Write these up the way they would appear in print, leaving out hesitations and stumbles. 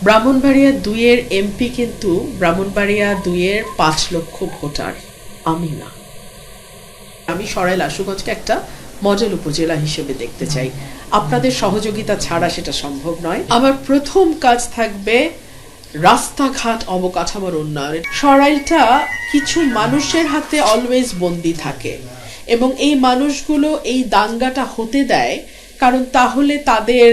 Brahmanbaria ২-এর MP কিন্তু ব্রাহ্মণবাড়িয়া ২-এর ৫ লক্ষ voter, আমি না। আমি সরাইল আশুগঞ্জকে একটা মডেল উপজেলা হিসেবে দেখতে চাই। আপনাদের সহযোগিতা ছাড়া সেটা সম্ভব নয়। আমার প্রথম কাজ থাকবে রাস্তাঘাট অবকাঠামোর উন্নয়ন। সরাইলটা কিছু মানুষের হাতে অলওয়েজ বন্দি থাকে এবং এই মানুষগুলো এই দাঙ্গাটা হতে দেয়, কারণ তাহলে তাদের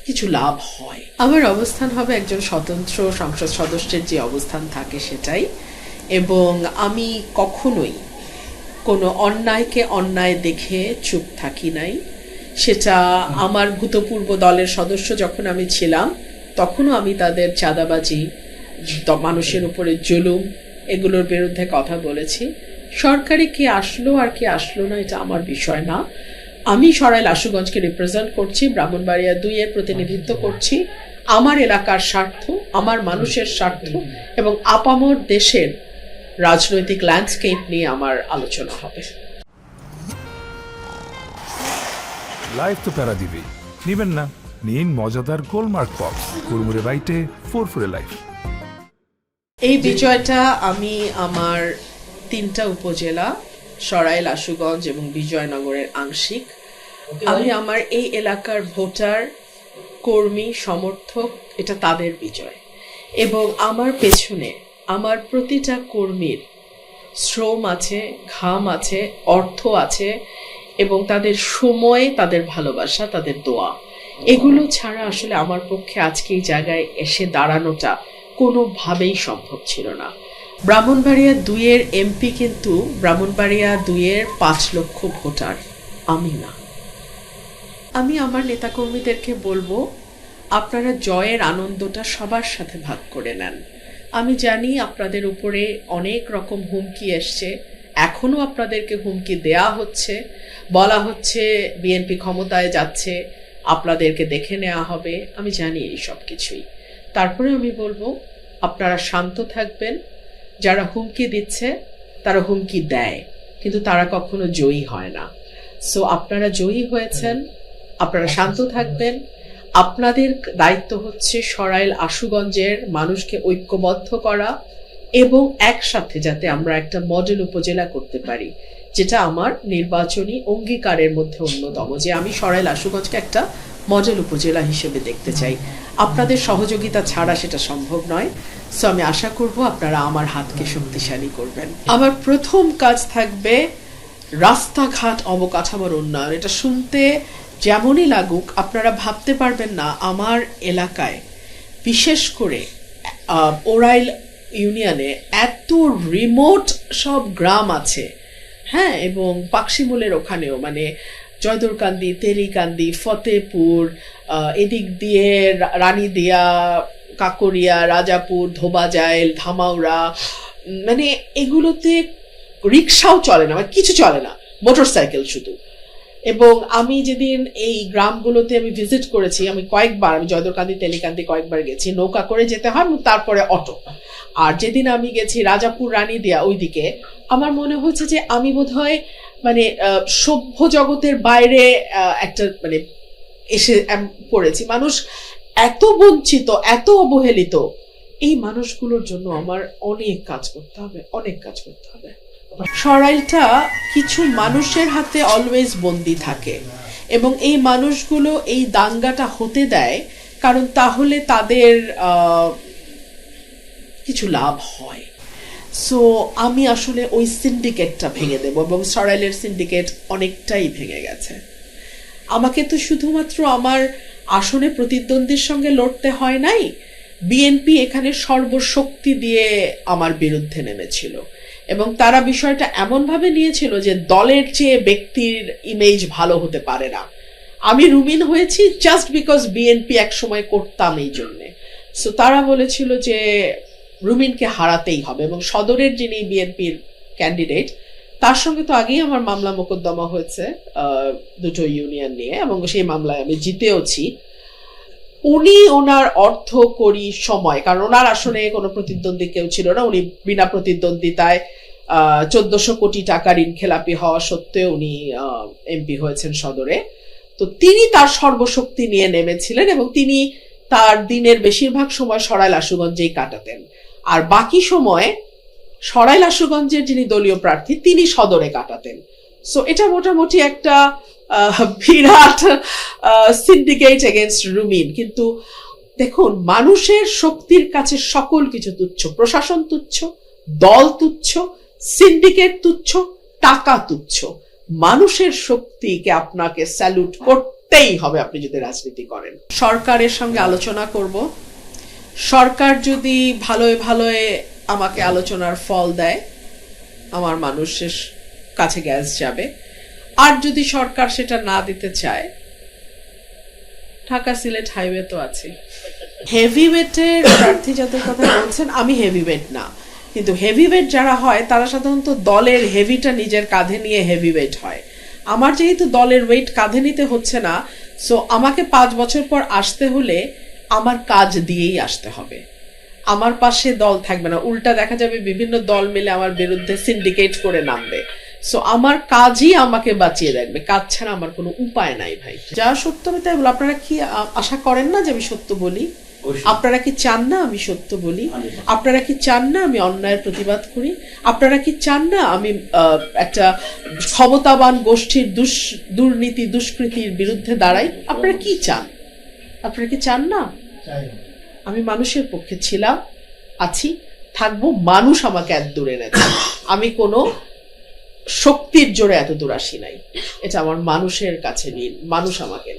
কিছু লাভ হয়। আমার অবস্থান হবে একজন স্বতন্ত্র সংসদ সদস্যের যে অবস্থান থাকে সেটাই, এবং আমি কখনোই কোনো অন্যায়কে অন্যায় দেখে চুপ থাকি নাই। সেটা আমার ভূতপূর্ব দলের সদস্য যখন আমি ছিলাম তখনও আমি তাদের চাঁদাবাজি, মানুষের উপরে জুলুম, এগুলোর বিরুদ্ধে কথা বলেছি। সরকারে কে আসলো আর কে আসলো না এটা আমার বিষয় না। আমি সরাইল আশুগঞ্জকে রিপ্রেজেন্ট করছি, ব্রাহ্মণবাড়িয়া ২-এর প্রতিনিধিত্ব করছি। আমার এলাকার স্বার্থ, আমার মানুষের স্বার্থ এবং আপামর দেশের রাজনৈতিক ল্যান্ডস্কেপ নিয়ে আমার আলোচনা হবে। লাইফ তো প্যারা দিবেই, নিবেন না? নিন মজাদার গোলমার্ক পপস, কুড়মুড়ে বাইটে ফুরফুরে লাইফ। এই বিজয়টা আমি আমার ৩টা উপজেলা সরাইল, আশুগঞ্জ এবং বিজয়নগরের আংশিক, আমি আমার এই এলাকার ভোটার, কর্মী, সমর্থক, এটা তাদের বিজয়। এবং আমার পেছনে আমার প্রতিটা কর্মীর শ্রম আছে, ঘাম আছে, অর্থ আছে এবং তাদের সময়, তাদের ভালোবাসা, তাদের দোয়া, এগুলো ছাড়া আসলে আমার পক্ষে আজকে এই জায়গায় এসে দাঁড়ানোটা কোনোভাবেই সম্ভব ছিল না। ব্রাহ্মণবাড়িয়া ২-এর এমপি কিন্তু ব্রাহ্মণবাড়িয়া ২-এর ৫ লক্ষ ভোটার, আমি না। আমি আমার নেতাকর্মীদেরকে বলবো, আপনারা জয়ের আনন্দটা সবার সাথে ভাগ করে নেন। আমি জানি আপনাদের উপরে অনেক রকম হুমকি এসছে, এখনও আপনাদেরকে হুমকি দেয়া হচ্ছে, বলা হচ্ছে বিএনপি ক্ষমতায় যাচ্ছে, আপনাদেরকে দেখে নেওয়া হবে। আমি জানি এই সব কিছুই। তারপরে আমি বলবো আপনারা শান্ত থাকবেন। যারা হুমকি দিচ্ছে তারা হুমকি দেয়, কিন্তু তারা কখনো জয়ী হয় না। সো আপনারা জয়ী হয়েছেন, আপনারা শান্ত থাকবেন। আপনাদের দায়িত্ব হচ্ছে সরাইল আশুগঞ্জের মানুষকে ঐক্যবদ্ধ করা এবং একসাথে যাতে আমরা একটা মডেল উপজেলা করতে পারি, যেটা আমার নির্বাচনী অঙ্গীকারের মধ্যে অন্যতম, যে আমি সরাইল আশুগঞ্জকে একটা মডেল উপজেলা হিসেবে দেখতে চাই। আপনাদের সহযোগিতা ছাড়া সেটা সম্ভব নয়। সো আমি আশা করব আপনারা আমার হাতকে শক্তিশালী করবেন। আমার প্রথম কাজ থাকবে রাস্তাঘাট অবকাঠামোর উন্নয়ন। এটা শুনতে যেমনই লাগুক, আপনারা ভাবতে পারবেন না আমার এলাকায়, বিশেষ করে ওরাইল ইউনিয়নে এত রিমোট সব গ্রাম আছে, হ্যাঁ, এবং পাকশিমুলের ওখানেও, মানে জয়দুরকান্দি, তেলিকান্দি, ফতেপুর, এদিক দিয়ে রানীদিয়া, কাকরিয়া, রাজাপুর, ধোবাজাইল, ধামাউড়া, মানে এগুলোতে রিক্সাও চলে না, মানে কিছু চলে না, মোটরসাইকেল শুধু। এবং আমি যেদিন এই গ্রামগুলোতে আমি ভিজিট করেছি, আমি কয়েকবার, আমি জয়দুরকান্দি, তেলিকান্দি কয়েকবার গেছি, নৌকা করে যেতে হয়, তারপরে অটো। আর যেদিন আমি গেছি রাজাপুর, রানীদিয়া ওইদিকে, আমার মনে হচ্ছে যে আমি বোধহয় মানে সভ্য জগতের বাইরে একটা মানে এসে পড়েছি। মানুষ এত বঞ্চিত, এত অবহেলিত, এই মানুষগুলোর জন্য আমার অনেক কাজ করতে হবে, অনেক কাজ করতে হবে। সরাইলটা কিছু মানুষের হাতে অলওয়েজ বন্দি থাকে এবং এই মানুষগুলো এই দাঙ্গাটা হতে দেয়, কারণ তাহলে তাদের কিছু লাভ হয়। সো আমি আসলে ওই সিন্ডিকেটটা ভেঙে দেব, এবং সরাইলের সিন্ডিকেট অনেকটাই ভেঙে গেছে। আমাকে তো শুধুমাত্র আমার আসনে প্রতিদ্বন্দ্বীর সঙ্গে লড়তে হয় নাই, বিএনপি এখানে সর্বশক্তি দিয়ে আমার বিরুদ্ধে নেমেছিল এবং তারা বিষয়টা এমনভাবে নিয়েছিল যে দলের চেয়ে ব্যক্তির ইমেজ ভালো হতে পারে না। আমি রুমিন হয়েছি জাস্ট বিকজ বিএনপি এক সময় করতাম এই জন্যে। সো তারা বলেছিল যে রুমিনকে হারাতেই হবে, এবং সদরের যিনি বিএনপির ক্যান্ডিডেট, তার সঙ্গে তো আগেই আমার মামলা মোকদ্দমা হয়েছে দুটো ইউনিয়ন নিয়ে, এবং সেই মামলায় আমি জিতেওছি। উনি ওনার অর্থ করি সময়, কারণ ওনার আসনে কোনো প্রতিদ্বন্দ্বী কেউ ছিল না, উনি বিনা প্রতিদ্বন্দ্বিতায় 1400 কোটি টাকা ঋণ খেলাপি হওয়া সত্ত্বেও উনি এমপি হয়েছেন সদরে। তো তিনি তার সর্বশক্তি নিয়ে নেমেছিলেন এবং তিনি তার দিনের বেশিরভাগ সময় সরাইল আশুগঞ্জেই কাটাতেন, আর বাকি সময় সরাইল আশুগঞ্জের যিনি দলীয় প্রার্থী তিনি সদরে কাটাতেন। সো এটা মোটামুটি একটা বিরাট সিন্ডিকেট এগেনস্ট রুমিন। কিন্তু দেখুন, মানুষের শক্তির কাছে সকল কিছু তুচ্ছ, প্রশাসন তুচ্ছ, দল তুচ্ছ, সিন্ডিকেট তুচ্ছ, টাকা তুচ্ছ। মানুষের শক্তিকে আপনাকে স্যালুট করতেই হবে আপনি যদি রাজনীতি করেন। সরকারের সঙ্গে আলোচনা করব, সরকার যদি ভালোই ভালোই আমাকে আলোচনার ফল দেয়, আমার মানুষের কাছে গ্যাস যাবে। আর যদি সরকার সেটা না দিতে চায়, ঢাকা সিলেট হাইওয়ে তো আছে। হেভিওয়েটের প্রার্থী যাদের কথা বলছেন, আমি হেভিওয়েট না, কিন্তু হেভিওয়েট যারা হয় তারা সাধারণত দলের হেভিটা নিজের কাঁধে নিয়ে হেভিওয়েট হয়। আমার যেহেতু দলের ওয়েট কাঁধে নিতে হচ্ছে না, সো আমাকে 5 বছর পর আসতে হলে আমার কাজ দিয়েই আসতে হবে। আমার পাশে দল থাকবে না, উল্টা দেখা যাবে বিভিন্ন দল মিলে আমার বিরুদ্ধে সিন্ডিকেট করে নামবে। সো আমার কাজই আমাকে বাঁচিয়ে রাখবে, কাজ ছাড়া আমার কোনো উপায় নাই ভাই। যা সত্য আমি তাই বলি। আপনারা কি আশা করেন না যে আমি সত্য বলি? আপনারা কি চান না আমি সত্য বলি? আপনারা কি চান না আমি অন্যায়ের প্রতিবাদ করি? আপনারা কি চান না আমি একটা ক্ষমতাবান গোষ্ঠীর দুর্নীতি দুষ্কৃতির বিরুদ্ধে দাঁড়াই? আপনারা কি চান? আপনারা কি চান না? আমি মানুষের পক্ষে ছিলাম, আছি, থাকবো। মানুষ আমাকে এত দূরে এনেছে, আমি কোনো শক্তির জোরে এত দূর আসি নাই। এটা আমার মানুষের কাছে নিয়ে, মানুষ আমাকে